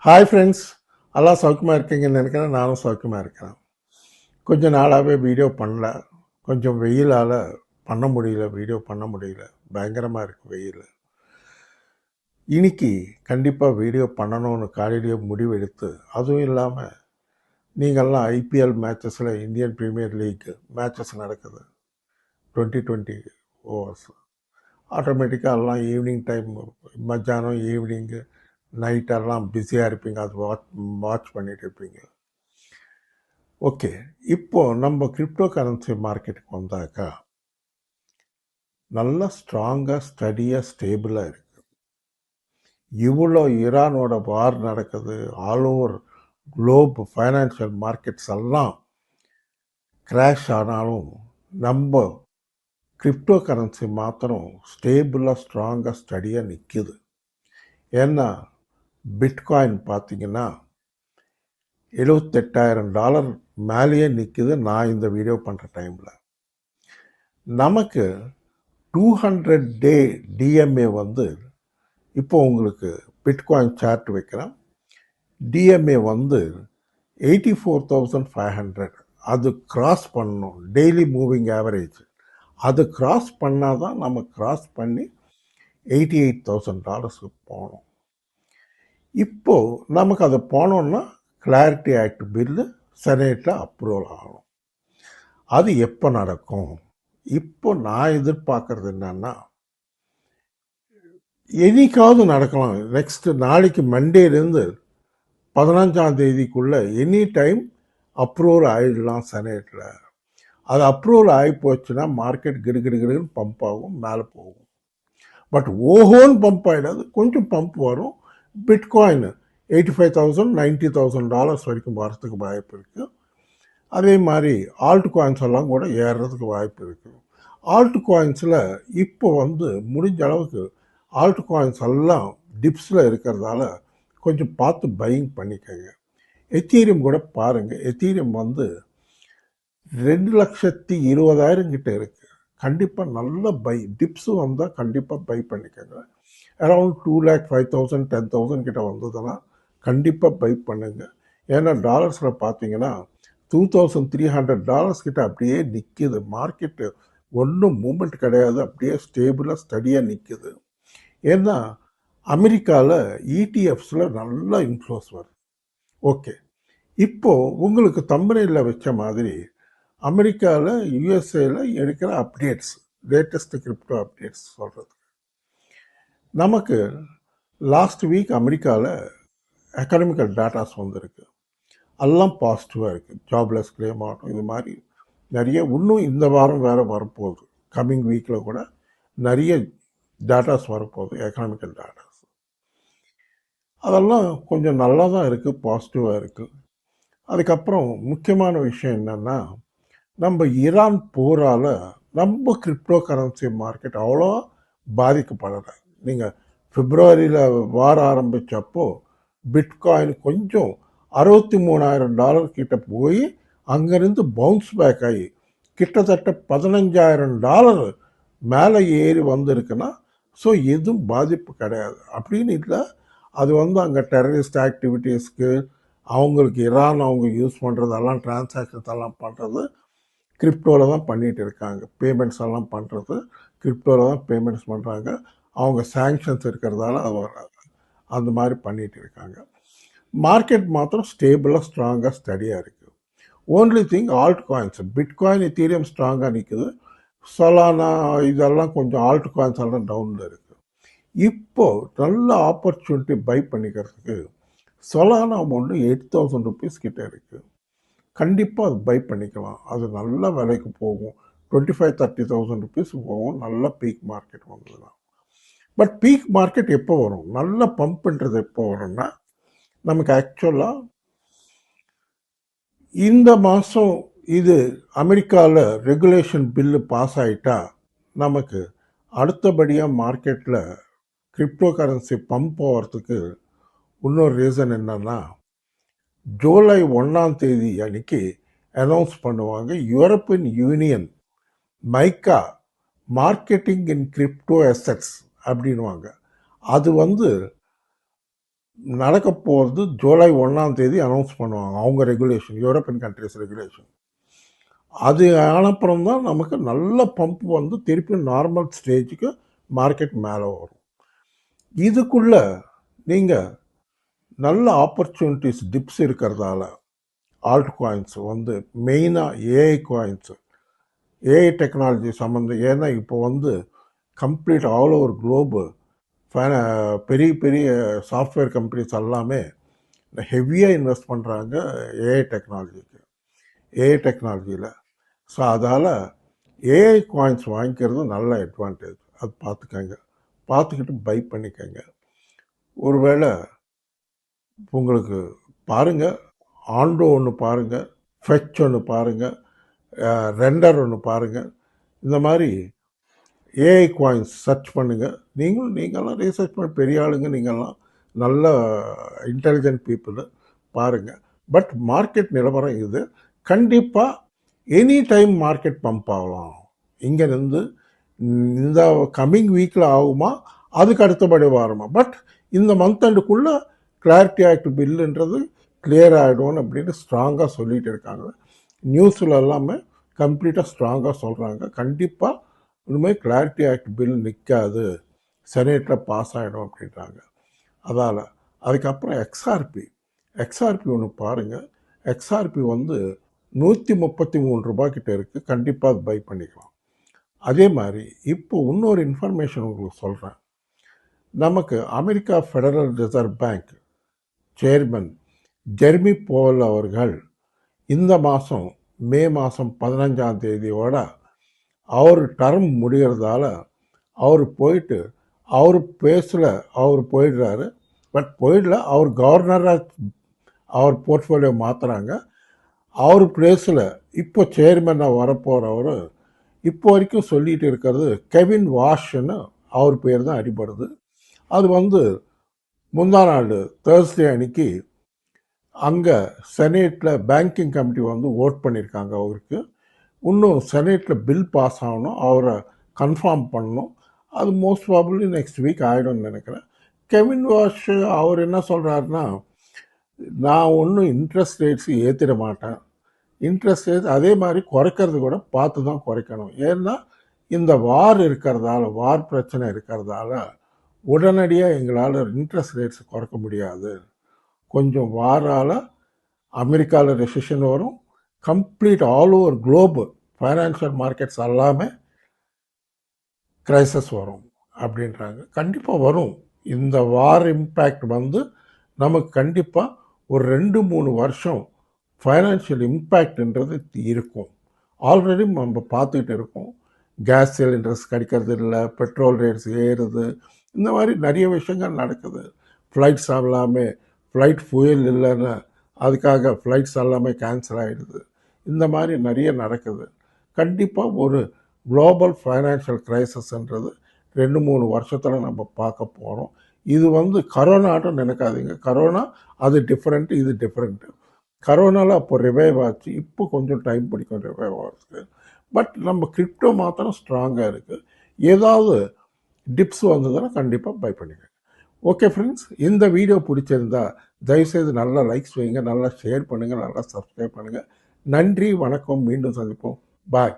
Hi friends, எல்லாம் சௌக்கியமாக இருக்கீங்கன்னு நினைக்கிறேன். நானும் சௌக்கியமாக இருக்கிறேன். கொஞ்சம் நாளாகவே வீடியோ பண்ணல. கொஞ்சம் வெயிலால் வீடியோ பண்ண முடியல. பயங்கரமாக இருக்குது வெயில். இன்னைக்கு கண்டிப்பாக வீடியோ பண்ணணும்னு காலையிலேயே முடிவெடுத்து, அதுவும் இல்லாமல் நீங்கள்லாம் ஐபிஎல் மேட்சஸில் இந்தியன் ப்ரீமியர் லீக் மேட்சஸ் நடக்குது 2020 ஓவர்ஸ். ஆட்டோமேட்டிக்காக எல்லாம் ஈவினிங் டைம், மத்தியானம் ஈவினிங்கு நைட்டெல்லாம் பிஸியாக இருப்பீங்க. அது வாட்ச் பண்ணிட்டு இருப்பீங்க. ஓகே, இப்போ நம்ம கிரிப்டோ கரன்சி மார்க்கெட்டுக்கு வந்தாக்கா நல்லா ஸ்ட்ராங்காக ஸ்டடியாக ஸ்டேபிளாக இருக்குது. இவ்வளோ ஈரானோட வார் நடக்குது, all over Globe financial markets எல்லாம் கிராஷ் ஆனாலும் நம்ம கிரிப்டோ கரன்சி மாத்திரம் ஸ்டேபிளாக ஸ்ட்ராங்காக ஸ்டடியாக நிற்கிது. ஏன்னா பிட்காயின் பார்த்தீங்கன்னா $78,000 மேலேயே நிற்கிது. நான் இந்த வீடியோ பண்ணுற டைமில் நமக்கு 200 டே டிஎம்ஏ வந்து இப்போ உங்களுக்கு பிட்காயின் சார்ட் வைக்கிறேன். டிஎம்ஏ வந்து 84,500. அது கிராஸ் பண்ணணும். டெய்லி மூவிங் ஆவரேஜ் அது கிராஸ் பண்ணால் தான் நம்ம கிராஸ் பண்ணி $88,000 போகணும். இப்போது நமக்கு அது போனோன்னா கிளாரிட்டி ஆக்ட் பில்லு செனேட்டில் அப்ரூவல் ஆகணும். அது எப்போ நடக்கும்? இப்போ நான் எதிர்பார்க்கறது என்னன்னா, என்னைக்காவது நடக்கலாம். நெக்ஸ்ட் நாளைக்கு மண்டேலேருந்து 15ஆம் தேதிக்குள்ளே எனி டைம் அப்ரூவல் ஆகிடலாம் செனேட்டில். அது அப்ரூவல் ஆகி போச்சுன்னா மார்க்கெட் கிடுகிடுன்னு பம்ப் ஆகும், மேலே போகும். பட் ஓஹோன்னு பம்ப் ஆகிடாது, கொஞ்சம் பம்ப் வரும். பிட்காயின் $85,000 $90,000 வரைக்கும் வரத்துக்கு வாய்ப்பு இருக்குது. அதே மாதிரி ஆல்ட் காயின்ஸ் எல்லாம் கூட ஏறுறதுக்கு வாய்ப்பு இருக்குது. ஆல்ட் காயின்ஸில் இப்போ வந்து முடிஞ்ச அளவுக்கு ஆல்ட் காயின்ஸ் எல்லாம் டிப்ஸில் இருக்கிறதால கொஞ்சம் பார்த்து பையிங் பண்ணிக்கோங்க. எத்தீரியம் கூட பாருங்கள். எத்தீரியம் வந்து 2,20,000 கிட்ட இருக்குது. கண்டிப்பாக நல்ல பை டிப்ஸு வந்தால் கண்டிப்பாக பை பண்ணிக்கோங்க. அரௌண்ட் 2,05,000 10,000 கிட்ட வந்ததுன்னா கண்டிப்பாக பை பண்ணுங்க. ஏன்னா டாலர்ஸில் பார்த்தீங்கன்னா $2,300 கிட்ட அப்படியே நிற்கிது. மார்க்கெட்டு ஒன்றும் மூமெண்ட் கிடையாது, அப்படியே ஸ்டேபிளாக ஸ்டடியாக நிற்கிது. ஏன்னா அமெரிக்காவில் இடிஎஃப்ஸில் நல்ல இன்ஃப்ளோஸ் வருது. ஓகே, இப்போது உங்களுக்கு தம்பனையில் வச்ச மாதிரி அமெரிக்காவில் யூஎஸ்ஏல எடுக்கிற அப்டேட்ஸ், லேட்டஸ்ட் கிரிப்டோ அப்டேட்ஸ் சொல்கிறது. நமக்கு லாஸ்ட் வீக் அமெரிக்காவில் எக்கனாமிக்கல் டேட்டாஸ் வந்திருக்கு. எல்லாம் பாசிட்டிவாக இருக்குது. ஜாப்லெஸ் கிளைம் ஆகட்டும், இது மாதிரி நிறைய இன்னும் இந்த வாரம் வேறு வரப்போகுது. கம்மிங் வீக்கில் கூட நிறைய டேட்டாஸ் வரப்போகுது, எக்கனாமிக்கல் டேட்டாஸ். அதெல்லாம் கொஞ்சம் நல்லா தான் இருக்குது, பாசிட்டிவாக இருக்குது. அதுக்கப்புறம் முக்கியமான விஷயம் என்னென்னா, நம்ம ஈரான் போரால் நம்ம கிரிப்டோ கரன்சி மார்க்கெட் அவ்வளோ பாதிக்கப்படலை. நீங்கள் பிப்ரவரியில் வார ஆரம்பித்தப்போ பிட்காயின் கொஞ்சம் $63,000 கிட்ட போய் அங்கேருந்து பவுன்ஸ் பேக் ஆகி கிட்டத்தட்ட $15,000 மேலே ஏறி வந்திருக்குன்னா, ஸோ எதுவும் பாதிப்பு கிடையாது அப்படின்னு இல்லை. அது வந்து அங்கே டெரரிஸ்ட் ஆக்டிவிட்டீஸ்க்கு அவங்களுக்கு ஈரான் அவங்க யூஸ் பண்ணுறதெல்லாம் டிரான்சாக்ஷன்ஸ் எல்லாம் பண்ணுறது கிரிப்டோவில் தான் பண்ணிகிட்டு இருக்காங்க. பேமெண்ட்ஸ் எல்லாம் பண்ணுறது கிரிப்டோவில் தான் பேமெண்ட்ஸ் பண்ணுறாங்க. அவங்க சேங்ஷன்ஸ் இருக்கிறதால அந்த மாதிரி பண்ணிகிட்டு இருக்காங்க. மார்க்கெட் மாத்திரம் ஸ்டேபிளாக ஸ்ட்ராங்காக ஸ்டடியாக இருக்குது. Only thing alt coins, bitcoin Ethereum ஸ்ட்ராங்காக நிற்குது. சொலானா இதெல்லாம் கொஞ்சம் ஆல்ட் காயின்ஸ் எல்லாம் டவுனில் இருக்குது. இப்போது நல்ல ஆப்பர்ச்சுனிட்டி பை பண்ணிக்கிறதுக்கு சொலானா ஒன்று $8,000 கிட்ட இருக்குது. கண்டிப்பாக அது பை பண்ணிக்கலாம். அது நல்ல விலைக்கு போகும். 25,000 to 30,000 போகும். நல்ல பீக் மார்க்கெட் வந்ததுதான். பட் பீக் மார்க்கெட் எப்போ வரும்? நல்ல பம்ப்ன்றது எப்போ வரும்னா, நமக்கு ஆக்சுவலாக இந்த மாதம் இது அமெரிக்காவில் ரெகுலேஷன் பில்லு பாஸ் ஆகிட்டா நமக்கு அடுத்தபடியாக மார்க்கெட்டில் கிரிப்டோ கரன்சி பம்ப் போகிறதுக்கு இன்னொரு ரீசன் என்னன்னா, ஜூலை 1ஆம் தேதி அன்னைக்கு அனௌன்ஸ் பண்ணுவாங்க. European union mica marketing in crypto assets அப்படின்வாங்க. அது வந்து நடக்க போகிறது ஜூலை 1 அனௌன்ஸ் பண்ணுவாங்க. அவங்க ரெகுலேஷன், யூரோப்பியன் கண்ட்ரிஸ் ரெகுலேஷன். அது ஆனப்புறம் தான் நமக்கு நல்ல பம்ப் வந்து திருப்பி நார்மல் ஸ்டேஜுக்கு மார்க்கெட் மேலே வரும். இதுக்குள்ள நீங்கள் நல்ல ஆப்பர்ச்சுனிட்டிஸ் டிப்ஸ் இருக்கிறதால ஆல்ட் காயின்ஸ் வந்து மெயினாக ஏஐ காயின்ஸு, ஏஐ டெக்னாலஜி சம்மந்தம். ஏன்னா இப்போ வந்து கம்ப்ளீட் ஆல் ஓவர் குளோபு பெரிய பெரிய சாஃப்ட்வேர் கம்பெனிஸ் எல்லாமே ஹெவியாக இன்வெஸ்ட் பண்ணுறாங்க ஏஐ டெக்னாலஜியில். ஸோ அதால் ஏஐ காயின்ஸ் வாங்கிக்கிறது நல்ல அட்வான்டேஜ். அது பார்த்துக்கிட்டு பை பண்ணிக்கங்க. ஒருவேளை உங்களுக்கு பாருங்கள், ஆண்டோ ஒன்று பாருங்கள், ஃபெச் ஒன்று பாருங்கள், ரெண்டர் ஒன்று பாருங்கள். இந்த மாதிரி ஏஐ காயின்ஸ் சர்ச் பண்ணுங்கள். நீங்கள்லாம் ரீசர்ச் பண்ண பெரிய ஆளுங்க, நீங்கள்லாம் நல்ல இன்டெலிஜென்ட் பீப்புளு, பாருங்கள். பட் மார்க்கெட் நிலவரம் இது. கண்டிப்பாக எனி டைம் மார்க்கெட் பம்ப் ஆகலாம். இங்கேருந்து இந்த கம்மிங் வீக்கில் ஆகுமா, அதுக்கு அடுத்தபடி வருமா. பட் இந்த மந்த் எண்டுக்குள்ளே கிளாரிட்டி ஆக்ட் பில்லுன்றது கிளியர் ஆகிடும்னு அப்படின்னு ஸ்ட்ராங்காக சொல்லிகிட்டு இருக்காங்க. நியூஸில் எல்லாமே கம்ப்ளீட்டாக ஸ்ட்ராங்காக சொல்கிறாங்க. கண்டிப்பாக இனிமேல் கிளாரிட்டி ஆக்ட் பில் நிற்காது, செனேட்டில் பாஸ் ஆகிடும் அப்படின்றாங்க. அதால் அதுக்கப்புறம் எக்ஸ்ஆர்பி ஒன்று பாருங்கள். எக்ஸ்ஆர்பி வந்து 133 ரூபாய்க்கிட்ட இருக்குது. கண்டிப்பாக அது பை பண்ணிக்கலாம். அதே மாதிரி இப்போ இன்னொரு இன்ஃபர்மேஷன் உங்களுக்கு சொல்கிறேன். நமக்கு America federal reserve bank chairman Jeremy போவல் அவர்கள் இந்த மாதம் மே மாதம் 15ஆம் தேதியோட அவர் டர்ம் முடிகிறதால அவர் போயிடுறாரு. பட் போயிடல, அவர் கவர்னராக அவர் போர்ட்ஃபோலியோ மாற்றுறாங்க. அவர் பிளேஸில் இப்போ சேர்மனாக வரப்போகிறவர் இப்போ வரைக்கும் சொல்லிகிட்டு இருக்கிறது கெவின் வாஷ்ன்னு அவர் பேர் தான் அடிபடுது. அது வந்து முந்தா நாள் தேர்ஸ்டே அன்னைக்கு அங்கே செனேட்டில் பேங்கிங் கமிட்டி வந்து ஓட் பண்ணியிருக்காங்க அவருக்கு. இன்னும் செனேட்டில் பில் பாஸ் ஆகணும், அவரை கன்ஃபார்ம் பண்ணணும். அது மோஸ்ட் ப்ராபப்ளி நெக்ஸ்ட் வீக் ஆகிடும்னு நினைக்கிறேன். கெவின் வாஷ் அவர் என்ன சொல்கிறாருன்னா, நான் ஒன்றும் இன்ட்ரெஸ்ட் ரேட்ஸ் ஏற்றிட மாட்டேன். இன்ட்ரெஸ்ட் ரேட்ஸ் அதே மாதிரி குறைக்கிறது கூட பார்த்து தான் குறைக்கணும். ஏன்னா இந்த வார் பிரச்சனை இருக்கிறதால உடனடியாக எங்களால் இன்ட்ரெஸ்ட் ரேட்ஸ் குறைக்க முடியாது. கொஞ்சம் வாரால் அமெரிக்காவில் ரெசிஷன் வரும், complete all over globe financial markets எல்லாமே கிரைசஸ் வரும் அப்படின்றாங்க. கண்டிப்பாக வரும். இந்த வார் இம்பேக்ட் வந்து நமக்கு கண்டிப்பாக ஒரு 2-3 வருஷம் ஃபைனான்ஷியல் இம்பேக்ட்ன்றது இருக்கும். ஆல்ரெடி நம்ம பார்த்துக்கிட்டு இருக்கோம். கேஸ் சிலிண்டர்ஸ் கிடைக்கிறது இல்லை, பெட்ரோல் ரேட்ஸ் ஏறுது, இந்த மாதிரி நிறைய விஷயங்கள் நடக்குது. ஃப்ளைட்ஸ் எல்லாமே ஃப்ளைட் ஃபியூயல் இல்லைன்னு அதுக்காக ஃப்ளைட்ஸ் எல்லாமே கேன்சல் ஆகிடுது. இந்த மாதிரி நிறைய நடக்குது. கண்டிப்பாக ஒரு குளோபல் ஃபைனான்ஷியல் க்ரைசஸ்ன்றது 2-3 வருஷத்தில் நம்ம பார்க்க போகிறோம். இது வந்து கரோனாட்டும் நினைக்காதீங்க. கரோனா அது டிஃப்ரெண்ட்டு, இது டிஃப்ரெண்ட்டு. கரோனாவில் அப்போ ரிவைவ் ஆச்சு, இப்போ கொஞ்சம் டைம் பிடிக்கும் ரிவைவ் ஆகிறதுக்கு. பட் நம்ம கிரிப்டோ மாத்திரம் ஸ்ட்ராங்காக இருக்குது. ஏதாவது டிப்ஸ் வந்ததுன்னா கண்டிப்பாக பை பண்ணிக்கோங்க. ஓகே ஃப்ரெண்ட்ஸ், இந்த வீடியோ பிடிச்சிருந்தா தயவுசெய்து நல்லா லைக்ஸ் வைங்க, நல்லா ஷேர் பண்ணுங்கள், நல்லா சப்ஸ்கிரைப் பண்ணுங்கள். நன்றி, வணக்கம், மீண்டும் சந்திப்போம். பாய்.